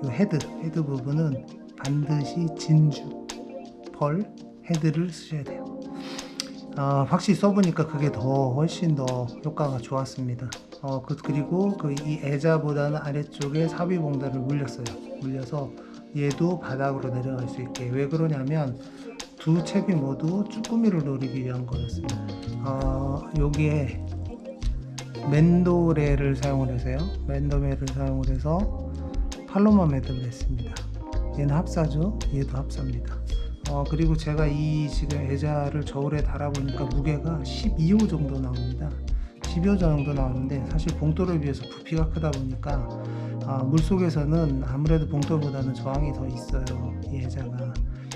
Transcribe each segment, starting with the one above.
이 헤드 부분은 반드시 진주, 벌, 헤드를 쓰셔야 돼요. 확실히 써보니까 그게 훨씬 더 효과가 좋았습니다. 그리고 이 애자보다는 아래쪽에 삽입봉다를 물려서 얘도 바닥으로 내려갈 수 있게. 왜 그러냐면 두 챕이 모두 쭈꾸미를 노리기 위한 거였습니다. 여기에 맨도레를 사용을 해서요. 맨도메를 사용을 해서 팔로마 매듭을 했습니다. 얘는 합사죠. 얘도 합사입니다. 그리고 제가 이 지금 애자를 저울에 달아보니까 무게가 12호 정도 나옵니다. 12호 정도 나오는데 사실 봉돌에 비해서 부피가 크다 보니까 물속에서는 아무래도 봉돌보다는 저항이 더 있어요. 이 애자가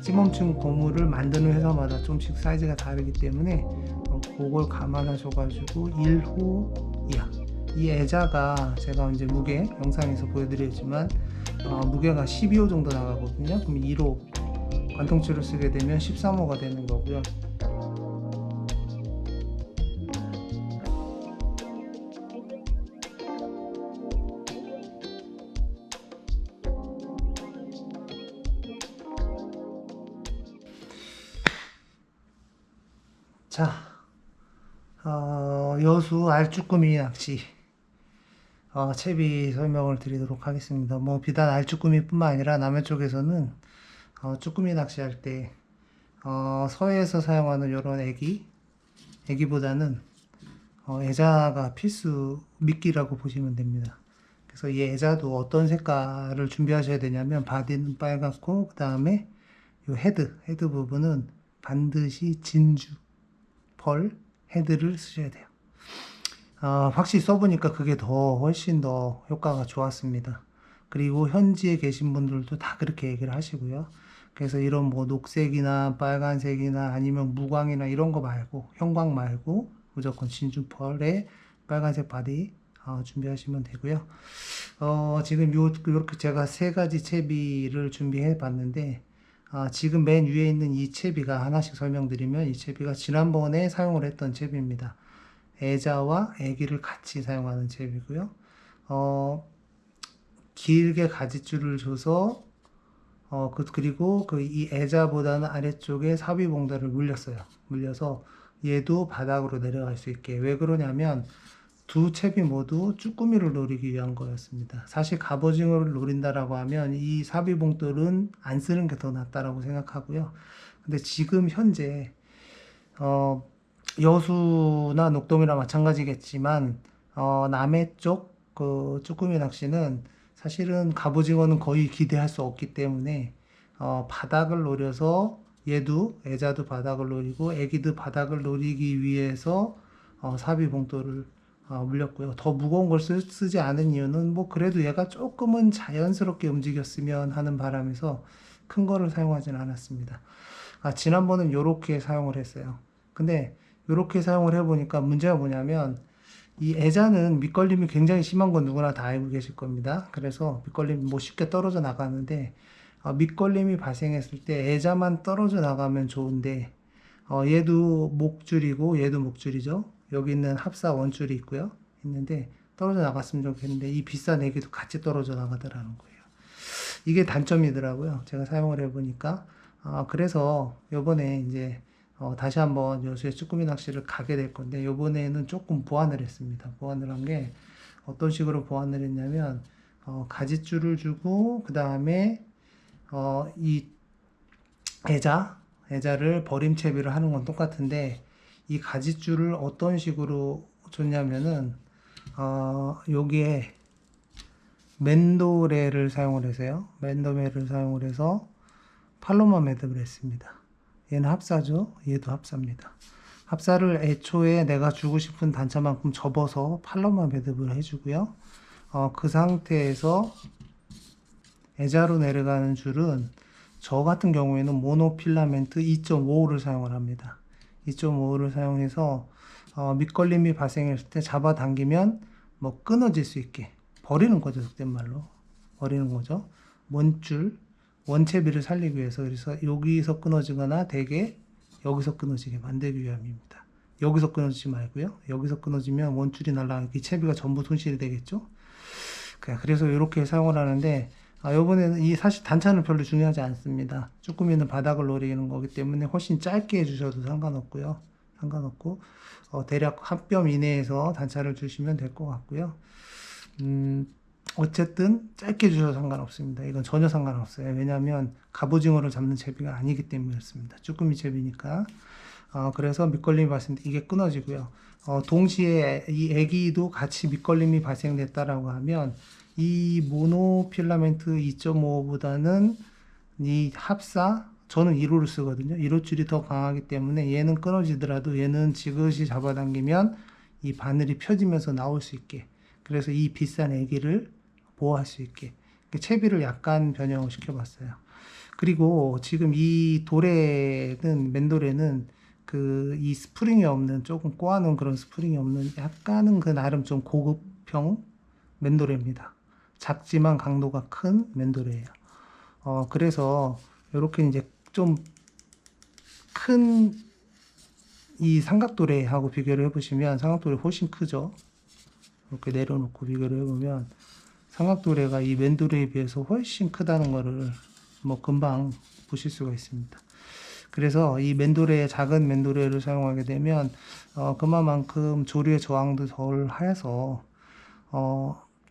찌멈춘 고무를 만드는 회사마다 좀씩 사이즈가 다르기 때문에 그걸 감안하셔가지고 1호 이하. 이 애자가 제가 이제 무게 영상에서 보여드렸지만 무게가 12호 정도 나가거든요. 그럼 1호 관통치를 쓰게 되면 13호가 되는 거고요. 자, 여수 알쭈꾸미 낚시 채비 설명을 드리도록 하겠습니다. 비단 알쭈꾸미 뿐만 아니라 남해 쪽에서는 쭈꾸미 낚시할 때 서해에서 사용하는 이런 애기보다는 애자가 필수 미끼라고 보시면 됩니다. 그래서 이 애자도 어떤 색깔을 준비하셔야 되냐면 바디는 빨갛고 그 다음에 이 헤드 부분은 반드시 진주, 벌, 헤드를 쓰셔야 돼요. 확실히 써보니까 그게 훨씬 더 효과가 좋았습니다. 그리고 현지에 계신 분들도 다 그렇게 얘기를 하시고요. 그래서 이런 녹색이나 빨간색이나 아니면 무광이나 이런 거 말고, 형광 말고 무조건 진주 펄에 빨간색 바디 준비하시면 되고요. 지금 이렇게 제가 세 가지 채비를 준비해 봤는데 지금 맨 위에 있는 이 채비가 하나씩 설명드리면 이 채비가 지난번에 사용을 했던 채비입니다. 애자와 애기를 같이 사용하는 채비고요. 길게 가지줄을 줘서 그리고 이 애자보다는 아래쪽에 삽입봉다를 물려서 얘도 바닥으로 내려갈 수 있게. 왜 그러냐면 두 챕이 모두 쭈꾸미를 노리기 위한 거였습니다. 사실 갑오징어를 노린다라고 하면 이 삽입봉돌은 안 쓰는 게 더 낫다라고 생각하고요. 근데 지금 현재 여수나 녹동이나 마찬가지겠지만 남해 쪽 그 쭈꾸미 낚시는 사실은 갑오징어는 거의 기대할 수 없기 때문에 바닥을 노려서 얘도 애자도 바닥을 노리고 애기도 바닥을 노리기 위해서 삽입봉돌을 물렸고요. 더 무거운 걸 쓰지 않은 이유는 그래도 얘가 조금은 자연스럽게 움직였으면 하는 바람에서 큰 거를 사용하지는 않았습니다. 지난번은 요렇게 사용을 했어요. 근데 요렇게 사용을 해보니까 문제가 뭐냐면 이 애자는 밑걸림이 굉장히 심한 건 누구나 다 알고 계실 겁니다. 그래서 밑걸림이 쉽게 떨어져 나가는데 밑걸림이 발생했을 때 애자만 떨어져 나가면 좋은데 얘도 목줄이고 얘도 목줄이죠. 여기 있는 합사 원줄이 있는데 떨어져 나갔으면 좋겠는데 이 비싼 애기도 같이 떨어져 나가더라는 거예요. 이게 단점이더라고요. 제가 사용을 해보니까. 그래서 요번에 이제 다시 한번 여수에 쭈꾸미 낚시를 가게 될 건데 요번에는 조금 보완을 했습니다. 보완을 한 게 어떤 식으로 보완을 했냐면 가지줄을 주고 그 다음에 이 애자를 버림채비를 하는 건 똑같은데 이 가지줄을 어떤 식으로 줬냐면은 여기에 맨도레를 사용을 해서요. 맨도메를 사용을 해서 팔로마 매듭을 했습니다. 얘는 합사죠. 얘도 합사입니다. 합사를 애초에 내가 주고 싶은 단차만큼 접어서 팔로마 매듭을 해주고요. 그 상태에서 애자로 내려가는 줄은 저 같은 경우에는 모노필라멘트 2.5를 사용을 합니다. 2.5를 사용해서 밑걸림이 발생했을 때 잡아당기면 끊어질 수 있게 버리는 거죠. 속된 말로 버리는 거죠. 원채비를 살리기 위해서. 그래서 여기서 끊어지거나 대개 여기서 끊어지게 만들기 위함입니다. 여기서 끊어지지 말고요. 여기서 끊어지면 원줄이 날아가기 채비가 전부 손실이 되겠죠. 그래서 이렇게 사용을 하는데 요번에는 이 사실 단차는 별로 중요하지 않습니다. 쭈꾸미는 바닥을 노리는 거기 때문에 훨씬 짧게 해주셔도 상관없고요. 상관없고, 대략 한 뼘 이내에서 단차를 주시면 될 것 같고요. 음, 어쨌든 짧게 주셔도 상관없습니다. 이건 전혀 상관없어요. 왜냐하면 갑오징어를 잡는 채비가 아니기 때문이었습니다. 쭈꾸미 채비니까. 그래서 밑걸림이 발생돼 이게 끊어지고요. 동시에 이 애기도 같이 밑걸림이 발생됐다라고 하면 이 모노필라멘트 2.5보다는 이 합사 저는 1호를 쓰거든요. 1호 줄이 더 강하기 때문에 얘는 끊어지더라도 얘는 지그시 잡아당기면 이 바늘이 펴지면서 나올 수 있게, 그래서 이 비싼 애기를 보호할 수 있게 채비를 약간 변형을 시켜봤어요. 그리고 지금 이 도래는, 맨도래는 이 스프링이 없는, 조금 꼬아놓은 그런 스프링이 없는 약간은 그 나름 좀 고급형 맨도래입니다. 작지만 강도가 큰 맨도래예요. 그래서 이렇게 이제 좀 큰 이 삼각도래하고 비교를 해보시면 삼각도래 훨씬 크죠. 이렇게 내려놓고 비교를 해보면 삼각도래가 이 맨도래에 비해서 훨씬 크다는 거를 뭐 금방 보실 수가 있습니다. 그래서 이 맨도래, 작은 맨도래를 사용하게 되면 그만큼 조류의 저항도 덜 해서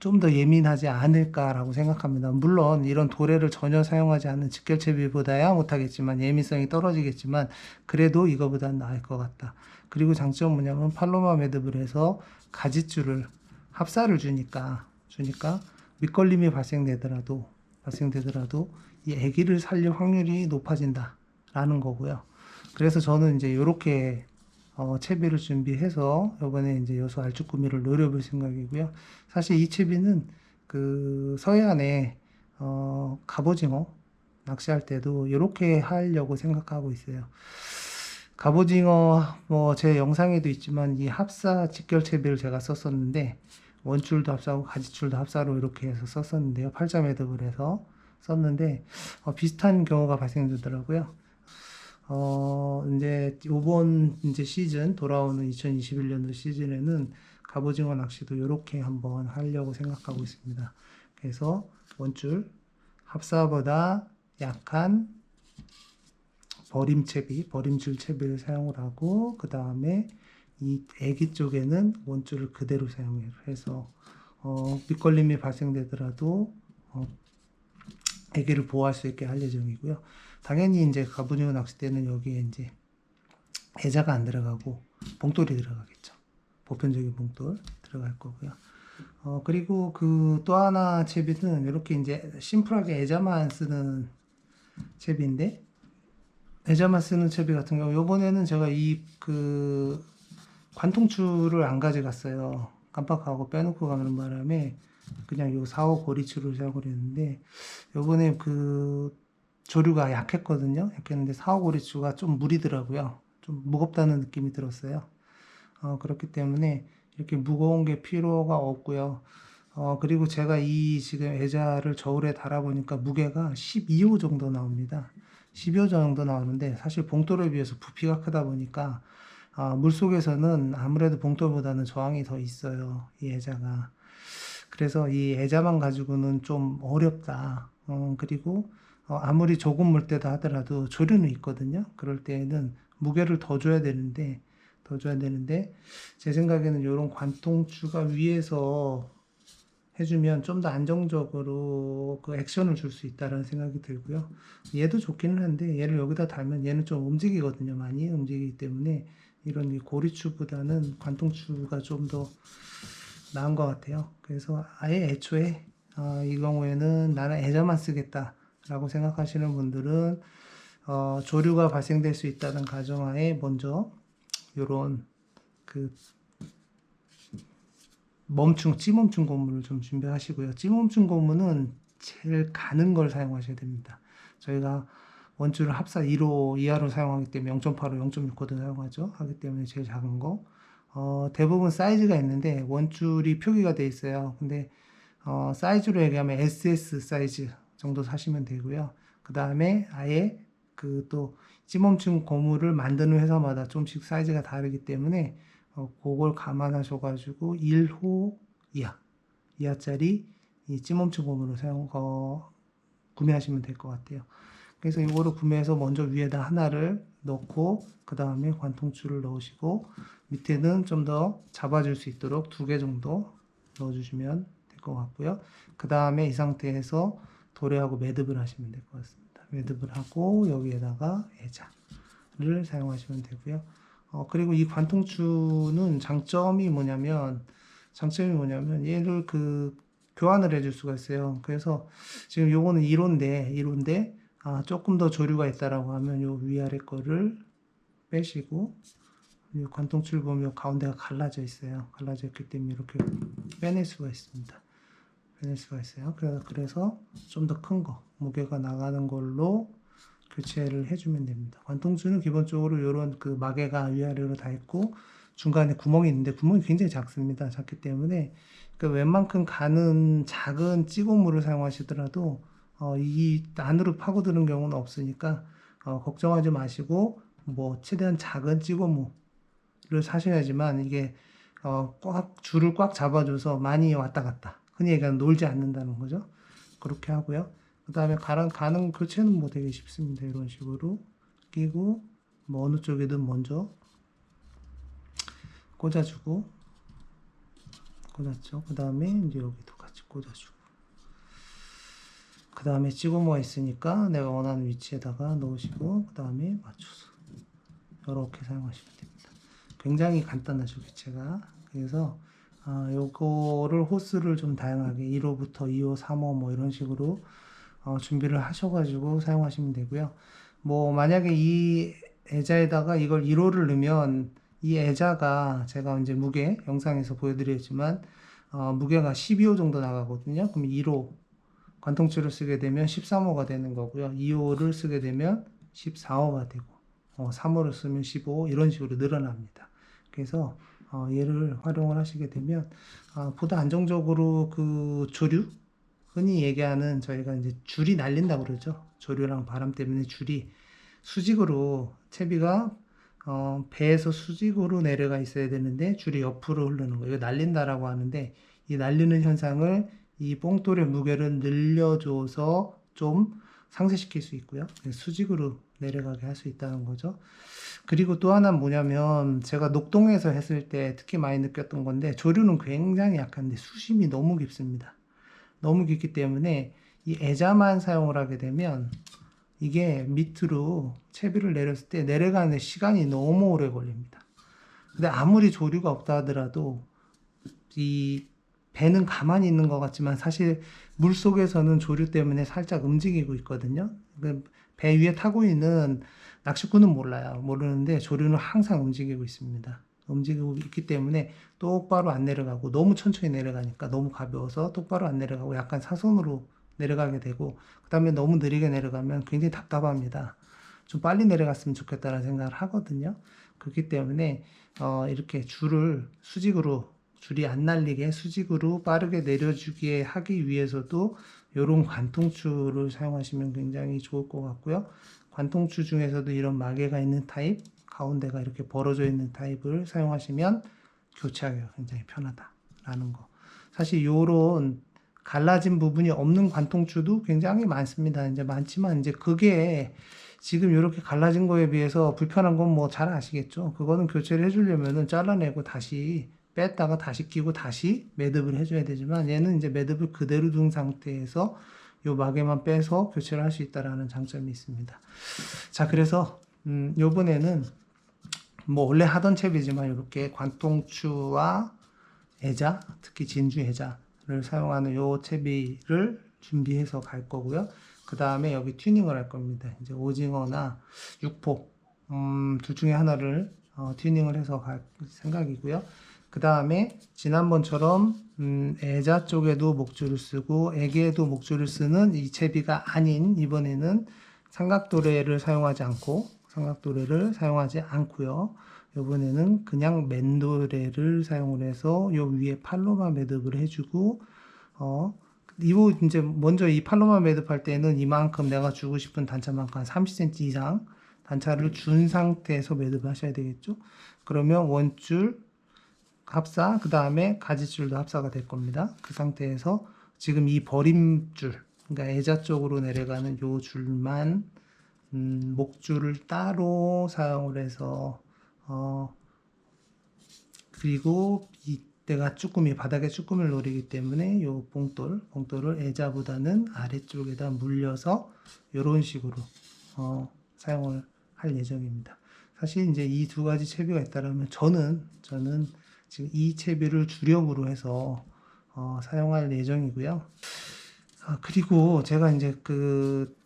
좀 더 예민하지 않을까라고 생각합니다. 물론 이런 도래를 전혀 사용하지 않는 직결채비보다야 못하겠지만 예민성이 떨어지겠지만 그래도 이거보다는 나을 것 같다. 그리고 장점은 뭐냐면 팔로마 매듭을 가짓줄을 합사를 주니까 밑걸림이 발생되더라도 이 애기를 살릴 확률이 높아진다라는 거고요. 그래서 저는 이제 이렇게 채비를 준비해서 이번에 이제 여수 알쭈꾸미를 노려볼 생각이고요. 사실 이 채비는 그 서해안에 갑오징어 낚시할 때도 이렇게 하려고 생각하고 있어요. 갑오징어 뭐 제 영상에도 있지만 이 합사 직결 채비를 제가 썼었는데 원줄도 합사하고 가지줄도 합사로 이렇게 해서 썼었는데요. 팔자 매듭을 해서 썼는데 비슷한 경우가 발생되더라고요. 이제 요번 이제 시즌 돌아오는 2021년도 시즌에는 갑오징어 낚시도 이렇게 한번 하려고 생각하고 있습니다. 그래서 원줄 합사보다 약한 버림줄 채비를 사용을 하고, 그 다음에 이 애기 쪽에는 원줄을 그대로 사용해서 밑걸림이 발생되더라도 애기를 보호할 수 있게 할 예정이고요. 당연히 이제 갑오징어 낚시 때는 여기에 이제 애자가 안 들어가고 봉돌이 들어가겠죠. 보편적인 봉돌 들어갈 거고요. 그리고 그 또 하나 채비는 이렇게 이제 심플하게 애자만 쓰는 채비인데, 애자만 쓰는 채비 같은 경우 요번에는 제가 이 그 관통줄을 안 가져갔어요. 깜빡하고 빼놓고 가는 바람에 그냥 요 4호 고리줄을 사용을 했는데, 요번에 그 조류가 약했거든요. 약했는데 4호 고리줄가 좀 무리더라고요. 좀 무겁다는 느낌이 들었어요. 그렇기 때문에 이렇게 무거운 게 필요가 없고요. 그리고 제가 이 지금 애자를 저울에 달아보니까 무게가 12호 정도 나옵니다. 12호 정도 나오는데 사실 봉돌에 비해서 부피가 크다 보니까 물속에서는 아무래도 봉돌보다는 저항이 더 있어요. 이 애자가. 그래서 이 애자만 가지고는 좀 어렵다. 그리고 아무리 조금 물때다 하더라도 조류는 있거든요. 그럴 때에는 무게를 더 줘야 되는데 제 생각에는 이런 관통추가 위에서 해주면 좀 더 안정적으로 그 액션을 줄 수 있다는 생각이 들고요. 얘도 좋기는 한데 얘를 여기다 달면 얘는 좀 움직이거든요. 많이 움직이기 때문에 이런 이 고리추보다는 관통추가 좀 더 나은 것 같아요. 그래서 아예 애초에 이 경우에는 나는 애자만 쓰겠다라고 생각하시는 분들은 조류가 발생될 수 있다는 가정하에 먼저 요런 그 찌멈춤 고무를 좀 준비하시고요. 찌멈춤 고무는 제일 가는 걸 사용하셔야 됩니다. 저희가 원줄을 합사 2호 이하로 사용하기 때문에 0.85, 0.6호도 사용하죠. 하기 때문에 제일 작은 거. 대부분 사이즈가 있는데 원줄이 표기가 되어 있어요. 근데 사이즈로 얘기하면 SS 사이즈 정도 사시면 되고요. 그 다음에 아예 그 또 찌멈춤 고무를 만드는 회사마다 좀씩 사이즈가 다르기 때문에 그걸 감안하셔가지고 1호 이하짜리 이 찌멈춤 고무를 구매하시면 될 것 같아요. 그래서 이거를 구매해서 먼저 위에다 하나를 넣고 그 다음에 관통줄을 넣으시고 밑에는 좀 더 잡아줄 수 있도록 2개 정도 넣어주시면 될 것 같고요. 그 다음에 이 상태에서 도래하고 매듭을 하시면 될 것 같습니다. 매듭을 하고 여기에다가 애자를 사용하시면 되고요. 그리고 이 관통줄은 장점이 뭐냐면 얘를 교환을 해줄 수가 있어요. 그래서 지금 요거는 1호인데 조금 더 조류가 있다라고 하면 요 위아래 거를 빼시고 이 관통줄 보면 가운데가 갈라져 있어요. 갈라져 있기 때문에 이렇게 빼낼 수가 있습니다. 빼낼 수가 있어요. 그래서 좀 더 큰 거, 무게가 나가는 걸로 교체를 해주면 됩니다. 관통줄은 기본적으로 이런 마개가 위아래로 다 있고 중간에 구멍이 있는데 구멍이 굉장히 작습니다. 작기 때문에 웬만큼 가는 작은 찌고물을 사용하시더라도 이 안으로 파고드는 경우는 없으니까 걱정하지 마시고 최대한 작은 찌고물을 사셔야지만 이게 줄을 꽉 잡아줘서 많이 왔다 갔다 흔히 얘기하는 놀지 않는다는 거죠. 그렇게 하고요. 그 다음에 가는 교체는 되게 쉽습니다. 이런 식으로 끼고 어느 쪽이든 먼저 꽂아주고 꽂았죠. 그 다음에 이제 여기도 같이 꽂아주고 그 다음에 찌고모가 있으니까 내가 원하는 위치에다가 넣으시고 그 다음에 맞춰서 이렇게 사용하시면 됩니다. 굉장히 간단하죠, 교체가. 그래서 요거를 호스를 좀 다양하게 1호부터 2호, 3호 이런 식으로 준비를 하셔가지고 사용하시면 되고요. 만약에 이 애자에다가 이걸 1호를 넣으면 이 애자가 제가 이제 무게 영상에서 보여드렸지만 무게가 12호 정도 나가거든요. 그럼 1호 관통줄을 쓰게 되면 13호가 되는 거고요. 2호를 쓰게 되면 14호가 되고 3호를 쓰면 15호 이런 식으로 늘어납니다. 그래서 얘를 활용을 하시게 되면 보다 안정적으로 조류 흔히 얘기하는 저희가 이제 줄이 날린다고 그러죠. 조류랑 바람 때문에 줄이 수직으로 채비가 배에서 수직으로 내려가 있어야 되는데 줄이 옆으로 흐르는 거예요. 이거 날린다라고 하는데 이 날리는 현상을 이 뽕돌의 무게를 늘려줘서 좀 상쇄시킬 수 있고요. 수직으로 내려가게 할 수 있다는 거죠. 그리고 또 하나는 뭐냐면 제가 녹동에서 했을 때 특히 많이 느꼈던 건데 조류는 굉장히 약한데 수심이 너무 깊습니다. 너무 깊기 때문에 이 애자만 사용을 하게 되면 이게 밑으로 채비를 내렸을 때 내려가는 시간이 너무 오래 걸립니다. 근데 아무리 조류가 없다 하더라도 이 배는 가만히 있는 것 같지만 사실 물 속에서는 조류 때문에 살짝 움직이고 있거든요. 배 위에 타고 있는 낚시꾼은 모르는데 조류는 항상 움직이고 있습니다. 움직이고 있기 때문에 똑바로 안 내려가고 너무 천천히 내려가니까 너무 가벼워서 똑바로 안 내려가고 약간 사선으로 내려가게 되고 그 다음에 너무 느리게 내려가면 굉장히 답답합니다. 좀 빨리 내려갔으면 좋겠다는 생각을 하거든요. 그렇기 때문에 이렇게 줄을 수직으로 줄이 안 날리게 수직으로 빠르게 내려주게 하기 위해서도 이런 관통줄을 사용하시면 굉장히 좋을 것 같고요. 관통줄 중에서도 이런 마개가 있는 타입, 가운데가 이렇게 벌어져 있는 타입을 사용하시면 교체하기가 굉장히 편하다라는 거. 사실 이런 갈라진 부분이 없는 관통줄도 굉장히 많습니다. 이제 많지만 이제 그게 지금 이렇게 갈라진 거에 비해서 불편한 건 잘 아시겠죠? 그거는 교체를 해주려면은 잘라내고 다시 뺐다가 다시 끼고 다시 매듭을 해줘야 되지만 얘는 이제 매듭을 그대로 둔 상태에서 요 마개만 빼서 교체를 할 수 있다라는 장점이 있습니다. 자, 그래서 요번에는 원래 하던 채비지만 이렇게 관통추와 애자, 특히 진주 애자를 사용하는 요 채비를 준비해서 갈 거고요. 그 다음에 여기 튜닝을 할 겁니다. 이제 오징어나 육포 둘 중에 하나를 튜닝을 해서 갈 생각이고요. 그 다음에 지난번처럼 애자 쪽에도 목줄을 쓰고 애기에도 목줄을 쓰는 이 채비가 아닌 이번에는 삼각도래를 사용하지 않고요. 이번에는 그냥 맨도래를 사용을 해서 요 위에 팔로마 매듭을 해주고 이거 이제 먼저 이 팔로마 매듭할 때는 이만큼 내가 주고 싶은 단차만큼 한 30cm 이상 단차를 준 상태에서 매듭을 하셔야 되겠죠. 그러면 원줄 합사, 그 다음에 가지줄도 합사가 될 겁니다. 그 상태에서 지금 이 버림줄, 그러니까 애자 쪽으로 내려가는 요 줄만 목줄을 따로 사용을 해서 그리고 이때가 쭈꾸미 바닥에 쭈꾸미를 노리기 때문에 요 봉돌을 애자보다는 아래쪽에다 물려서 이런 식으로 사용을 할 예정입니다. 사실 이제 이 두 가지 채비가 있다라면 저는 지금 이 채비를 주력으로 해서 사용할 예정이고요. 그리고 제가 이제 그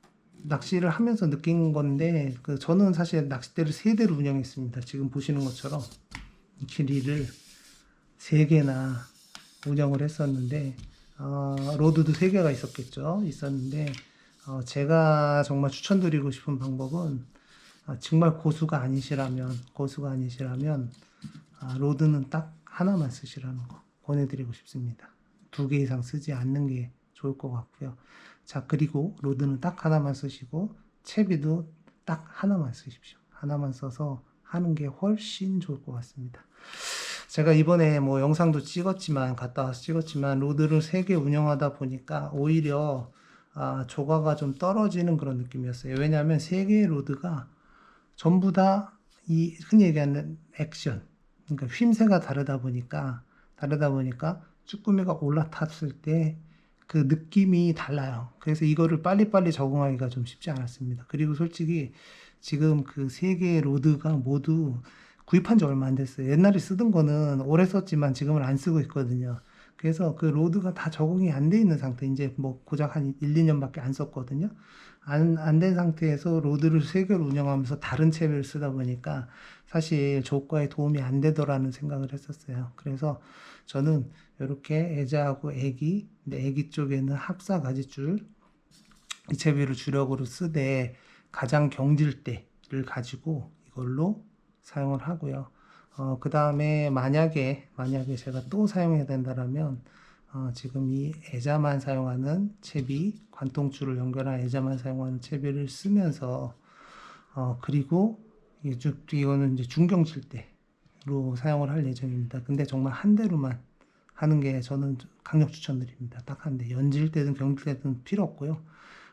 낚시를 하면서 느낀 건데 저는 사실 낚싯대를 3대를 운영했습니다. 지금 보시는 것처럼 길이를 3개나 운영을 했었는데 로드도 3개가 있었는데 제가 정말 추천드리고 싶은 방법은 정말 고수가 아니시라면 로드는 딱 하나만 쓰시라는 거 권해드리고 싶습니다. 2개 이상 쓰지 않는 게 좋을 것 같고요. 자, 그리고 로드는 딱 하나만 쓰시고 채비도 딱 하나만 쓰십시오. 하나만 써서 하는 게 훨씬 좋을 것 같습니다. 제가 이번에 뭐 영상도 갔다 와서 찍었지만 로드를 3개 운영하다 보니까 오히려 조과가 좀 떨어지는 그런 느낌이었어요. 왜냐하면 3개의 로드가 전부 다 이 흔히 얘기하는 액션, 그러니까 휘임새가 다르다 보니까 쭈꾸미가 올라탔을 때 그 느낌이 달라요. 그래서 이거를 빨리빨리 적응하기가 좀 쉽지 않았습니다. 그리고 솔직히 지금 그 3개의 로드가 모두 구입한 지 얼마 안 됐어요. 옛날에 쓰던 거는 오래 썼지만 지금은 안 쓰고 있거든요. 그래서 그 로드가 다 적응이 안 돼 있는 상태, 이제 뭐 고작 한 1, 2년밖에 안 썼거든요. 안 된 상태에서 로드를 3개를 운영하면서 다른 채비를 쓰다 보니까 사실 조과에 도움이 안 되더라는 생각을 했었어요. 그래서 저는 이렇게 애자하고 애기, 근데 애기 쪽에는 합사 가지줄 이 채비를 주력으로 쓰되 가장 경질대를 가지고 이걸로 사용을 하고요. 그 다음에 만약에 제가 또 사용해야 된다라면 지금 이 애자만 사용하는 채비, 관통줄을 연결한 애자만 사용하는 채비를 쓰면서 그리고 이거는 이제 중경질대로 사용을 할 예정입니다. 근데 정말 한 대로만 하는 게 저는 강력 추천드립니다. 딱 한 대. 연질대든 경질대든 필요 없고요.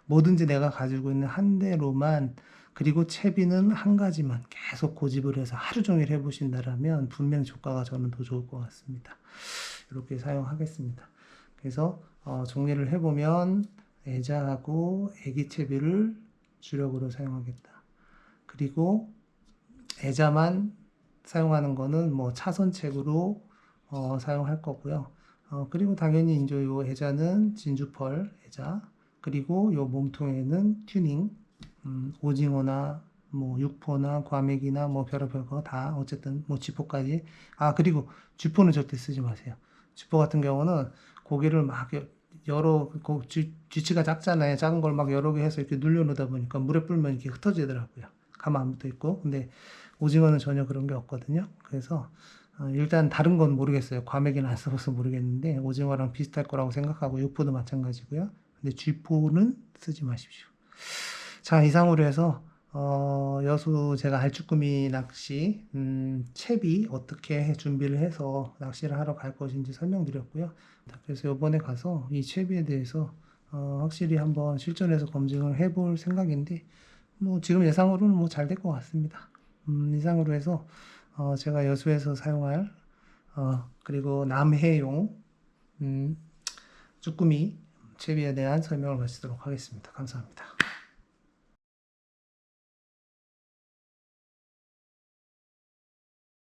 뭐든지 내가 가지고 있는 한 대로만, 그리고 채비는 한 가지만 계속 고집을 해서 하루 종일 해보신다라면 분명 조과가 저는 더 좋을 것 같습니다. 이렇게 사용하겠습니다. 그래서 정리를 해보면 애자하고 애기 채비를 주력으로 사용하겠다. 그리고 애자만 사용하는 거는 뭐 차선책으로 사용할 거고요. 그리고 당연히 이제 요 애자는 진주펄 애자, 그리고 요 몸통에는 튜닝, 오징어나 뭐 육포나 과메기나 뭐 별의별 거 다 어쨌든 뭐 쥐포까지. 그리고 쥐포는 절대 쓰지 마세요. 쥐포 같은 경우는 고기를 막 쥐치가 작잖아요. 작은 걸 막 여러 개 해서 이렇게 눌려놓다 보니까 물에 불면 이렇게 흩어지더라고요. 가만 안 붙어 있고. 근데 오징어는 전혀 그런 게 없거든요. 그래서 일단 다른 건 모르겠어요. 과메기는 안 써봐서 모르겠는데 오징어랑 비슷할 거라고 생각하고 육포도 마찬가지고요. 근데 쥐포는 쓰지 마십시오. 자, 이상으로 해서 여수 제가 알쭈꾸미 낚시 채비 어떻게 준비를 해서 낚시를 하러 갈 것인지 설명드렸고요. 그래서 이번에 가서 이 채비에 대해서 확실히 한번 실전에서 검증을 해볼 생각인데 뭐 지금 예상으로는 뭐 잘 될 것 같습니다. 이상으로 해서 제가 여수에서 사용할 그리고 남해용 쭈꾸미 채비에 대한 설명을 마치도록 하겠습니다. 감사합니다.